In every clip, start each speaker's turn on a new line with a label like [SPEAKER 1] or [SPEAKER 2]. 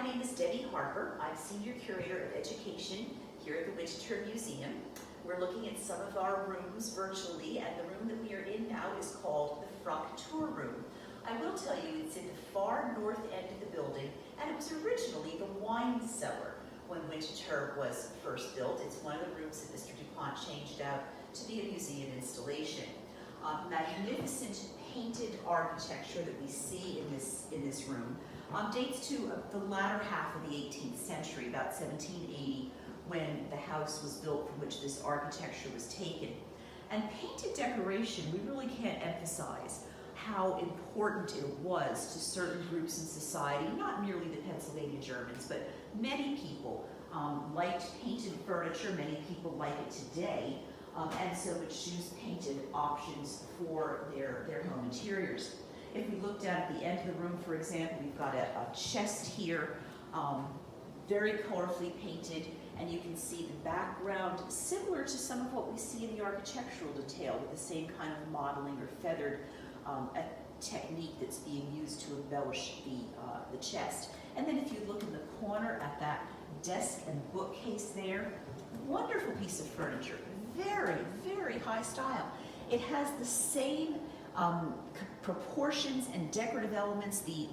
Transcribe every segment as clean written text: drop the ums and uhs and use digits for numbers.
[SPEAKER 1] My name is Debbie Harper. I'm Senior Curator of Education here at the Winterthur Museum. We're looking at some of our rooms virtually, and the room that we are in now is called the Fraktur Room. I will tell you it's in the far north end of the building, and it was originally the wine cellar when Winterthur was first built. It's one of the rooms that Mr. Du Pont changed out to be a museum installation. Magnificent painted architecture that we see in this room dates to the latter half of the 18th century, about 1780, when the house was built from which this architecture was taken. And painted decoration, we really can't emphasize how important it was to certain groups in society, not merely the Pennsylvania Germans, but many people liked painted furniture. Many people like it today, and so would choose painted options for their home interiors. If we look down at the end of the room, for example, we've got a chest here, very colorfully painted, and you can see the background similar to some of what we see in the architectural detail, with the same kind of modeling or feathered a technique that's being used to embellish the chest. And then if you look in the corner at that desk and bookcase there, wonderful piece of furniture, very, very high style. It has the same proportions and decorative elements, the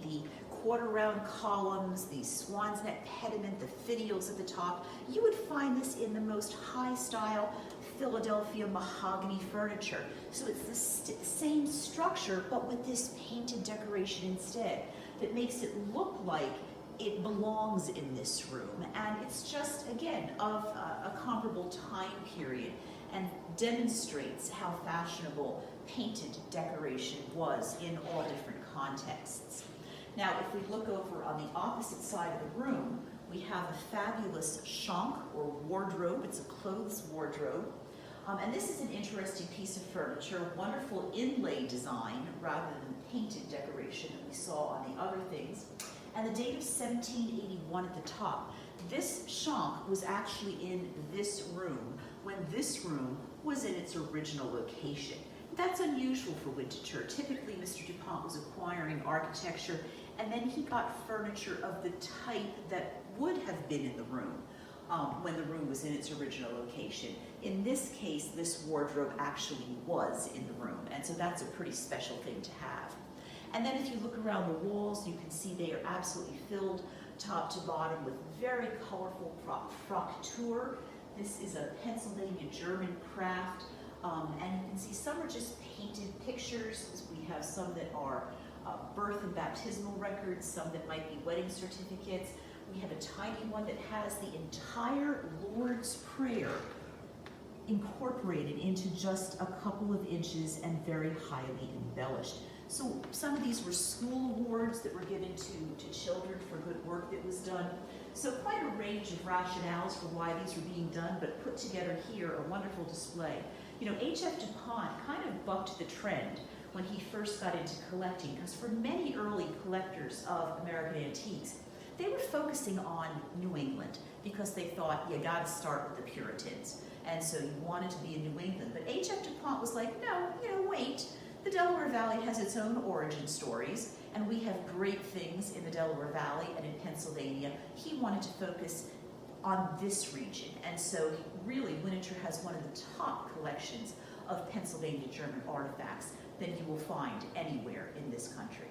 [SPEAKER 1] quarter-round columns, the swan's neck pediment, the finials at the top. You would find this in the most high-style Philadelphia mahogany furniture. So it's the same structure, but with this painted decoration instead, that makes it look like it belongs in this room. And it's just, again, of a comparable time period, and demonstrates how fashionable painted decoration was in all different contexts. Now, if we look over on the opposite side of the room, we have a fabulous shank or wardrobe. It's a clothes wardrobe. And this is an interesting piece of furniture, wonderful inlay design rather than painted decoration that we saw on the other things. And the date of 1781 at the top. This shank was actually in this room when this room was in its original location. That's unusual for Winterthur. Typically, Mr. Du Pont was acquiring architecture, and then he got furniture of the type that would have been in the room when the room was in its original location. In this case, this wardrobe actually was in the room, and so that's a pretty special thing to have. And then if you look around the walls, you can see they are absolutely filled top to bottom with very colorful Fraktur. This is a Pennsylvania German craft, and you can see some are just painted pictures. We have some that are birth and baptismal records, some that might be wedding certificates. We have a tiny one that has the entire Lord's Prayer incorporated into just a couple of inches and very highly embellished. So some of these were school awards that were given to children for good work that was done. So quite a range of rationales for why these were being done, but put together here, a wonderful display. You know, H.F. Du Pont kind of bucked the trend when he first got into collecting, because for many early collectors of American antiques, they were focusing on New England because they thought you gotta start with the Puritans. And so you wanted to be in New England. But H.F. Du Pont was like, no, wait. The Delaware Valley has its own origin stories, and we have great things in the Delaware Valley and in Pennsylvania. He wanted to focus on this region, and so really Winterthur has one of the top collections of Pennsylvania German artifacts that you will find anywhere in this country.